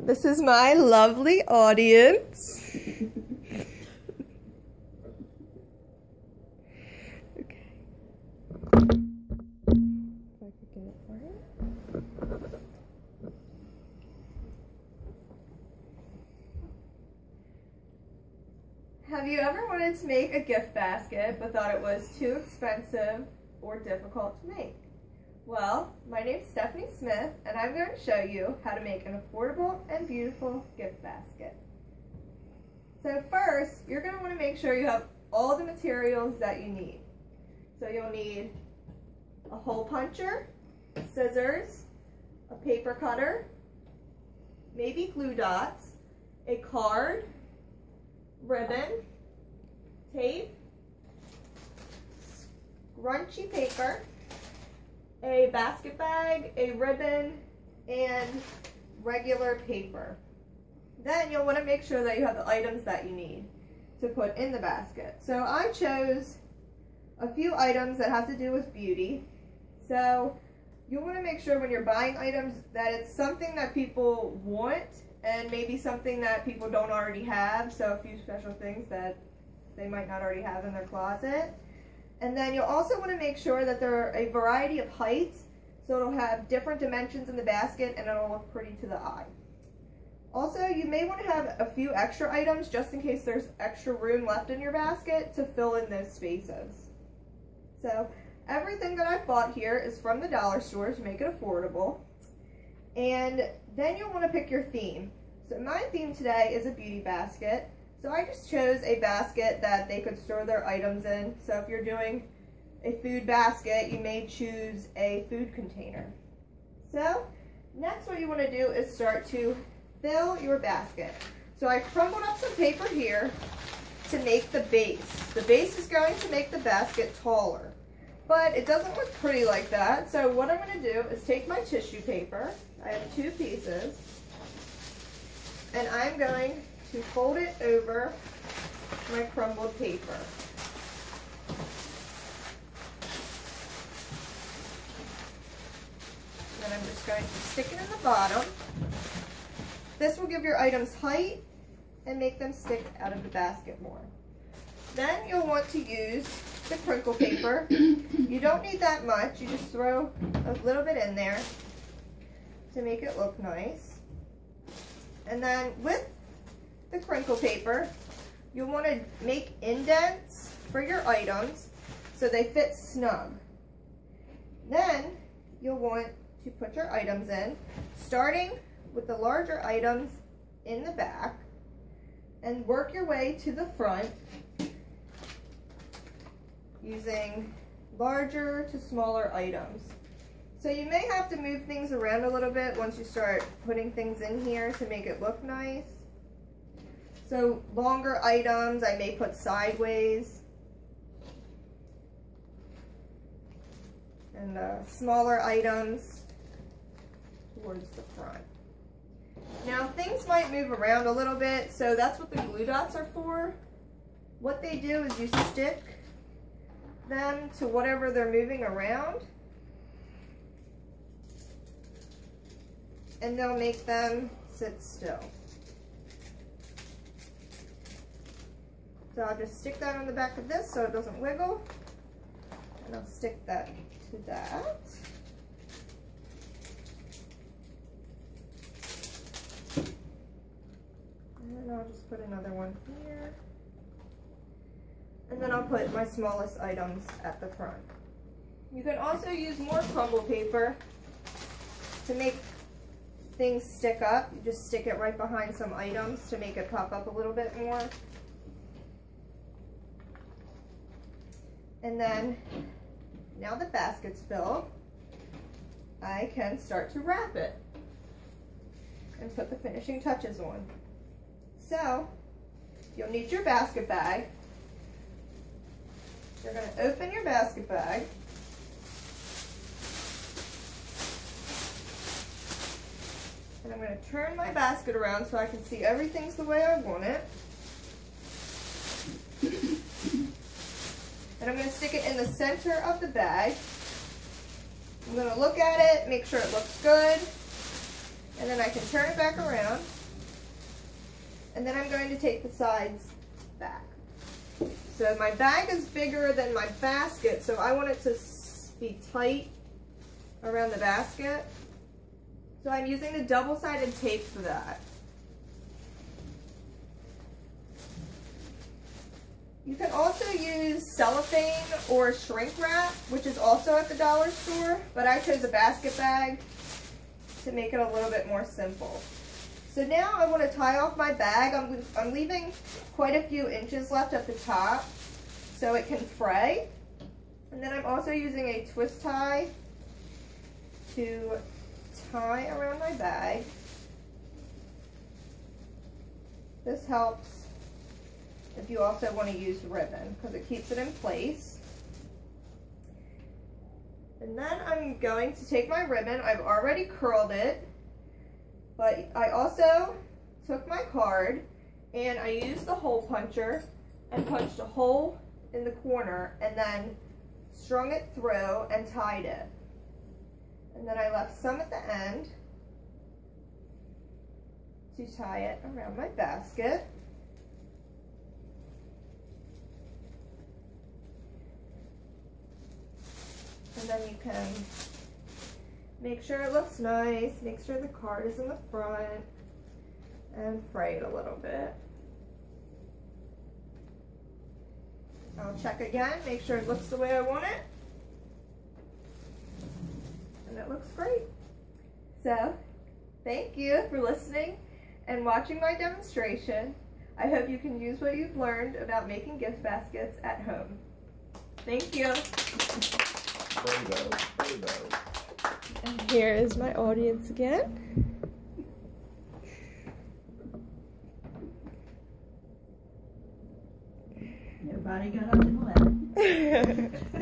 This is my lovely audience. Okay. If I could get it right. Have you ever wanted to make a gift basket but thought it was too expensive or difficult to make? Well, my name is Stephanie Smith, and I'm going to show you how to make an affordable and beautiful gift basket. So first, you're going to want to make sure you have all the materials that you need. So you'll need a hole puncher, scissors, a paper cutter, maybe glue dots, a card, ribbon, tape, scrunchy paper, a basket bag, a ribbon, and regular paper. Then you'll want to make sure that you have the items that you need to put in the basket. So I chose a few items that have to do with beauty. So you'll want to make sure when you're buying items that it's something that people want and maybe something that people don't already have. So a few special things that they might not already have in their closet. And then you'll also want to make sure that there are a variety of heights, so it'll have different dimensions in the basket and it'll look pretty to the eye. Also, you may want to have a few extra items just in case there's extra room left in your basket to fill in those spaces. So everything that I've bought here is from the dollar store to make it affordable. And then you'll want to pick your theme. So my theme today is a beauty basket. So I just chose a basket that they could store their items in. So if you're doing a food basket, you may choose a food container. So next what you want to do is start to fill your basket. So I crumbled up some paper here to make the base. The base is going to make the basket taller, but it doesn't look pretty like that. So what I'm going to do is take my tissue paper. I have 2 pieces, and I'm going to fold it over my crumbled paper. And then I'm just going to stick it in the bottom. This will give your items height and make them stick out of the basket more. Then you'll want to use the crinkle paper. You don't need that much. You just throw a little bit in there to make it look nice. And then with the crinkle paper, you'll want to make indents for your items so they fit snug. Then you'll want to put your items in, starting with the larger items in the back, and work your way to the front using larger to smaller items. So you may have to move things around a little bit once you start putting things in here to make it look nice. So longer items I may put sideways, and smaller items towards the front. Now things might move around a little bit, so that's what the glue dots are for. What they do is you stick them to whatever they're moving around, and they'll make them sit still. So I'll just stick that on the back of this so it doesn't wiggle, and I'll stick that to that. And I'll just put another one here. And then I'll put my smallest items at the front. You can also use more crumble paper to make things stick up. You just stick it right behind some items to make it pop up a little bit more. And then, now the basket's filled, I can start to wrap it and put the finishing touches on. So, you'll need your basket bag. You're going to open your basket bag. And I'm going to turn my basket around so I can see everything's the way I want it. And I'm going to stick it in the center of the bag. I'm going to look at it, make sure it looks good. And then I can turn it back around. And then I'm going to take the sides back. So my bag is bigger than my basket, so I want it to be tight around the basket. So I'm using the double-sided tape for that. You can also use cellophane or shrink wrap, which is also at the dollar store, but I chose a basket bag to make it a little bit more simple. So now I want to tie off my bag. I'm leaving quite a few inches left at the top so it can fray. And then I'm also using a twist tie to tie around my bag. This helps if you also want to use ribbon because it keeps it in place. And then I'm going to take my ribbon. I've already curled it, but I also took my card and I used the hole puncher and punched a hole in the corner and then strung it through and tied it. And then I left some at the end to tie it around my basket. And then you can make sure it looks nice, make sure the card is in the front, and fray it a little bit. I'll check again, make sure it looks the way I want it. And it looks great. So, thank you for listening and watching my demonstration. I hope you can use what you've learned about making gift baskets at home. Thank you. And here is my audience again. Nobody got up and left.